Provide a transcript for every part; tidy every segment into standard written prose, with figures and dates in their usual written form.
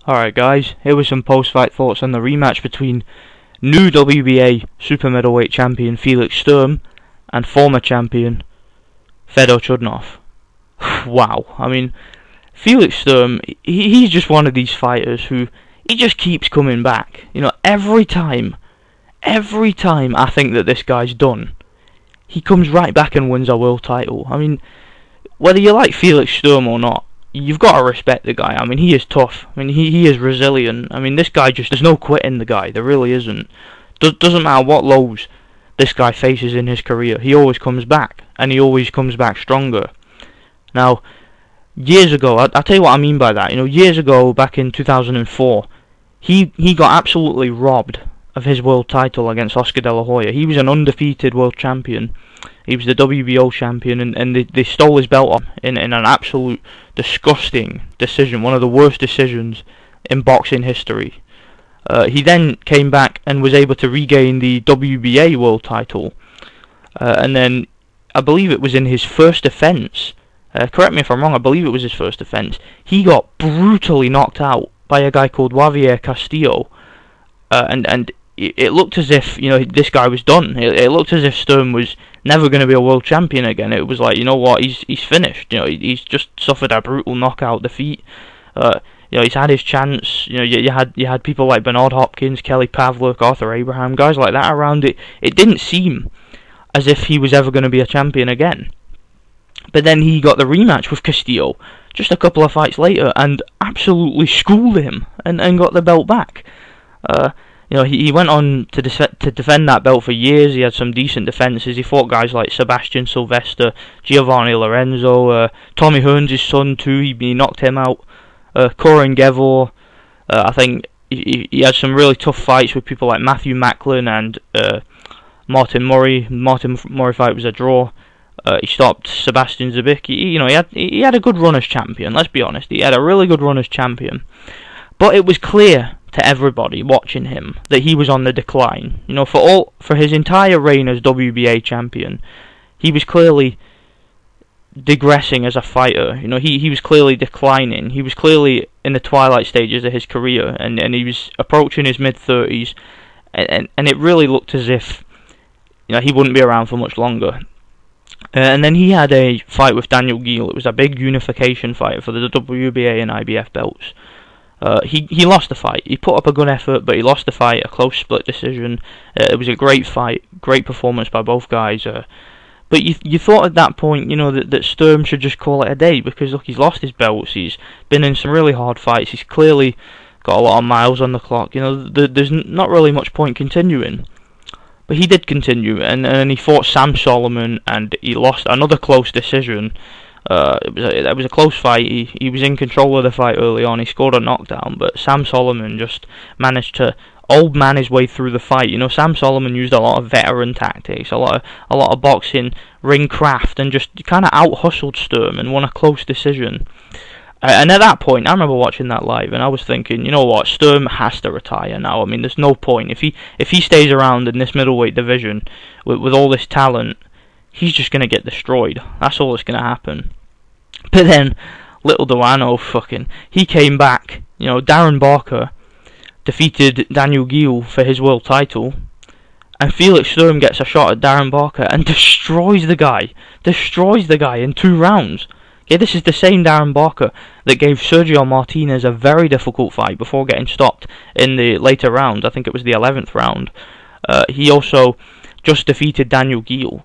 Alright guys, here were some post-fight thoughts on the rematch between new WBA super middleweight champion Felix Sturm and former champion Fedor Chudinov. Wow, I mean, Felix Sturm, he's just one of these fighters who, he just keeps coming back. You know, every time I think that this guy's done, he comes right back and wins a world title. I mean, whether you like Felix Sturm or not, you've got to respect the guy. I mean, he is tough. I mean, he is resilient. I mean, this guy just, there's no quitting the guy. There really isn't. Doesn't matter what lows this guy faces in his career. He always comes back, and he always comes back stronger. Now, years ago, I'll tell you what I mean by that. You know, years ago, back in 2004, he got absolutely robbed of his world title against Oscar De La Hoya. He was an undefeated world champion. He was the WBO champion, and they stole his belt off in an absolute disgusting decision, one of the worst decisions in boxing history. He then came back and was able to regain the WBA world title, and then I believe it was in his first defence, correct me if I'm wrong, I believe it was his first defence, he got brutally knocked out by a guy called Javier Castillo, and it looked as if, you know, this guy was done. It looked as if Sturm was never going to be a world champion again. It was like, you know what, he's finished. You know, he's just suffered a brutal knockout defeat. You know, he's had his chance. You know, you had people like Bernard Hopkins, Kelly Pavlik, Arthur Abraham, guys like that around it. It didn't seem as if he was ever going to be a champion again. But then he got the rematch with Castillo just a couple of fights later and absolutely schooled him and got the belt back. You know, he went on to defend that belt for years. He had some decent defences. He fought guys like Sebastian Sylvester, Giovanni Lorenzo, Tommy Hearns' son too. He knocked him out. Corin Gevor. I think he had some really tough fights with people like Matthew Macklin and Martin Murray. Martin Murray fight was a draw. He stopped Sebastian Zabicki. You know, he had a good run as champion. Let's be honest, he had a really good run as champion. But it was clear to everybody watching him that he was on the decline. You know, for his entire reign as WBA champion, he was clearly digressing as a fighter. You know, he was clearly declining. He was clearly in the twilight stages of his career, and he was approaching his mid-30s, and it really looked as if, you know, he wouldn't be around for much longer. And then he had a fight with Daniel Geale. It was a big unification fight for the WBA and IBF belts. He lost the fight. He put up a good effort, but he lost the fight, a close split decision. It was a great fight, great performance by both guys. But you thought at that point, you know, that Sturm should just call it a day, because look, he's lost his belts, he's been in some really hard fights, he's clearly got a lot of miles on the clock. You know, there's not really much point continuing. But he did continue, and he fought Sam Solomon, and he lost another close decision. It was a close fight. He was in control of the fight early on. He scored a knockdown, but Sam Solomon just managed to old man his way through the fight. You know, Sam Solomon used a lot of veteran tactics, a lot of boxing, ring craft, and just kind of out hustled Sturm and won a close decision. And at that point, I remember watching that live, and I was thinking, you know what, Sturm has to retire now. I mean, there's no point if he stays around in this middleweight division with all this talent. He's just going to get destroyed. That's all that's going to happen. But then, little do I know, he came back. You know, Darren Barker defeated Daniel Geale for his world title, and Felix Sturm gets a shot at Darren Barker and destroys the guy in 2 rounds. Yeah, this is the same Darren Barker that gave Sergio Martinez a very difficult fight before getting stopped in the later rounds. I think it was the 11th round. He also just defeated Daniel Geale.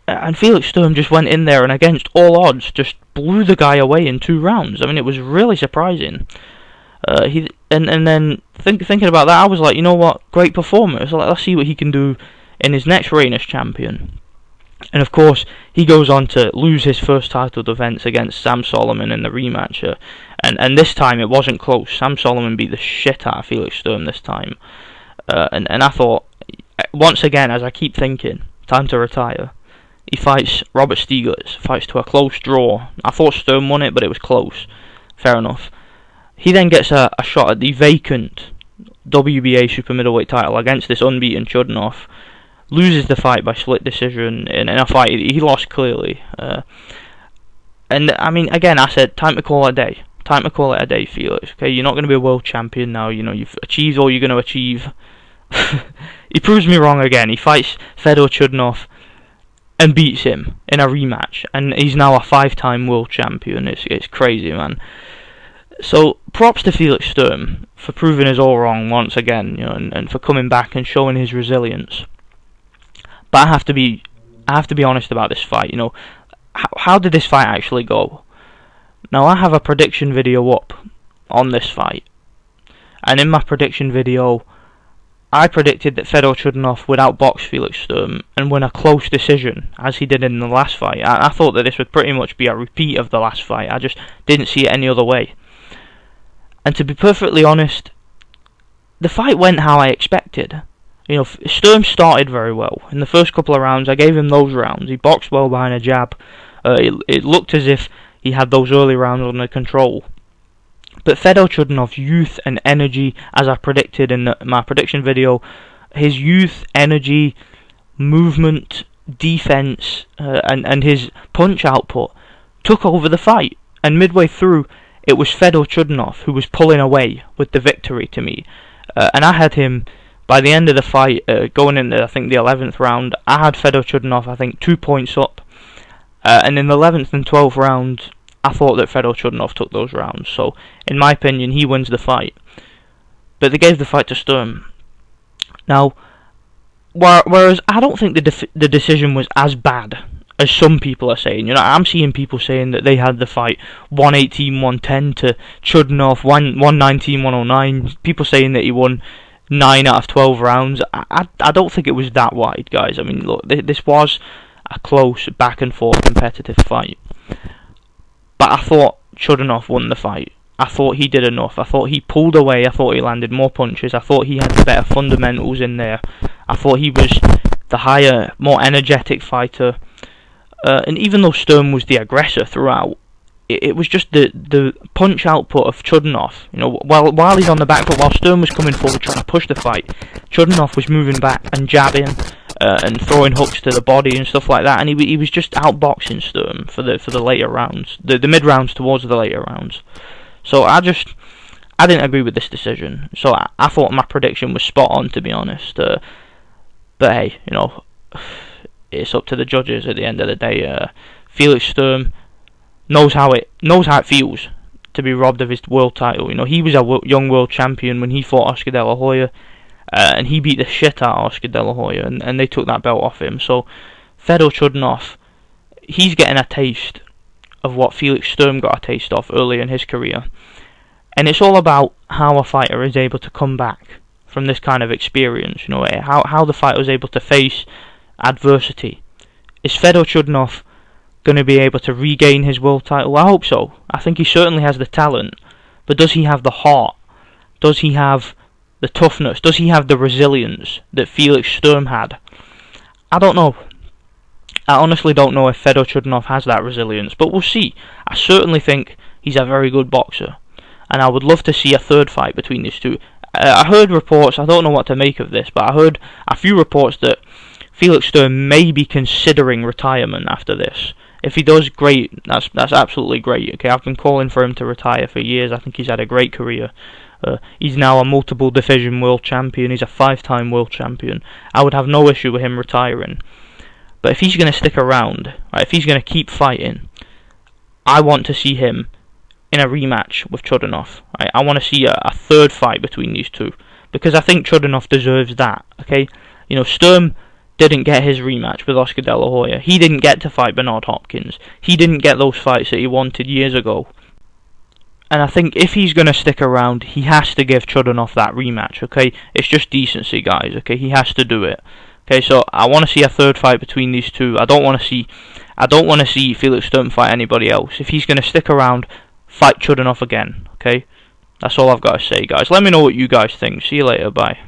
And Felix Sturm just went in there and against all odds just blew the guy away in 2 rounds. I mean, it was really surprising. And then thinking about that, I was like, you know what, great performance. Let's see what he can do in his next reign as champion. And of course, he goes on to lose his first title defense against Sam Solomon in the rematch. And this time it wasn't close. Sam Solomon beat the shit out of Felix Sturm this time. And I thought, once again, as I keep thinking, time to retire. He fights Robert Stieglitz, fights to a close draw. I thought Sturm won it, but it was close. Fair enough. He then gets a shot at the vacant WBA super middleweight title against this unbeaten Chudinov. Loses the fight by split decision in a fight he lost clearly. And I mean, again, I said time to call it a day. Time to call it a day, Felix. Okay, you're not going to be a world champion now. You know, you've achieved all you're going to achieve. He proves me wrong again. He fights Fedor Chudinov and beats him in a rematch, and he's now a 5-time world champion. It's crazy, man. So props to Felix Sturm for proving us all wrong once again, you know, and for coming back and showing his resilience. But I have to be honest about this fight. You know, how did this fight actually go? Now, I have a prediction video up on this fight, and in my prediction video, I predicted that Fedor Chudinov would outbox Felix Sturm and win a close decision, as he did in the last fight. I thought that this would pretty much be a repeat of the last fight. I just didn't see it any other way. And to be perfectly honest, the fight went how I expected. You know, Sturm started very well. In the first couple of rounds, I gave him those rounds. He boxed well behind a jab. It looked as if he had those early rounds under control. But Fedor Chudinov's youth and energy, as I predicted in my prediction video, his youth, energy, movement, defense, and his punch output took over the fight. And midway through, it was Fedor Chudinov who was pulling away with the victory to me. And I had him, by the end of the fight, going into, I think, the 11th round, I had Fedor Chudinov, I think, 2 points up. And in the 11th and 12th round, I thought that Fedor Chudinov took those rounds. So, in my opinion, he wins the fight. But they gave the fight to Sturm. Now, whereas I don't think the decision was as bad as some people are saying. You know, I'm seeing people saying that they had the fight 118-110 to Chudinov, 119-109. People saying that he won 9 out of 12 rounds. I don't think it was that wide, guys. I mean, look, this was a close, back-and-forth competitive fight. But I thought Chudinov won the fight. I thought he did enough. I thought he pulled away. I thought he landed more punches. I thought he had the better fundamentals in there. I thought he was the higher, more energetic fighter. And even though Sturm was the aggressor throughout, it was just the punch output of Chudinov. You know, while he's on the back foot, while Sturm was coming forward trying to push the fight, Chudinov was moving back and jabbing and throwing hooks to the body and stuff like that. And he was just outboxing Sturm for the later rounds, the mid rounds towards the later rounds. So I didn't agree with this decision. So I thought my prediction was spot on, to be honest. But hey, you know, it's up to the judges at the end of the day. Felix Sturm knows how it feels to be robbed of his world title. You know, he was a young world champion when he fought Oscar De La Hoya, and he beat the shit out of Oscar De La Hoya, and they took that belt off him. So Fedor Chudinov, he's getting a taste of what Felix Sturm got a taste of early in his career, and it's all about how a fighter is able to come back from this kind of experience. You know, how the fighter is able to face adversity. Is Fedor Chudinov going to be able to regain his world title? I hope so. I think he certainly has the talent, but does he have the heart? Does he have the toughness? Does he have the resilience that Felix Sturm had? I don't know. I honestly don't know if Fedor Chudinov has that resilience, but we'll see. I certainly think he's a very good boxer, and I would love to see a third fight between these two. I heard reports, I don't know what to make of this, but I heard a few reports that Felix Sturm may be considering retirement after this. If he does, great. That's absolutely great. Okay, I've been calling for him to retire for years. I think he's had a great career. He's now a multiple division world champion. He's a 5-time world champion. I would have no issue with him retiring. But if he's going to stick around, right, if he's going to keep fighting, I want to see him in a rematch with Chudinov. Right? I want to see a third fight between these two, because I think Chudinov deserves that. Okay, you know, Sturm didn't get his rematch with Oscar De La Hoya. He didn't get to fight Bernard Hopkins. He didn't get those fights that he wanted years ago. And I think if he's going to stick around, he has to give Chudinov that rematch, okay? It's just decency, guys, okay? He has to do it. Okay, so I want to see a third fight between these two. I don't want to see Felix Sturm fight anybody else. If he's going to stick around, fight Chudinov again, okay? That's all I've got to say, guys. Let me know what you guys think. See you later, bye.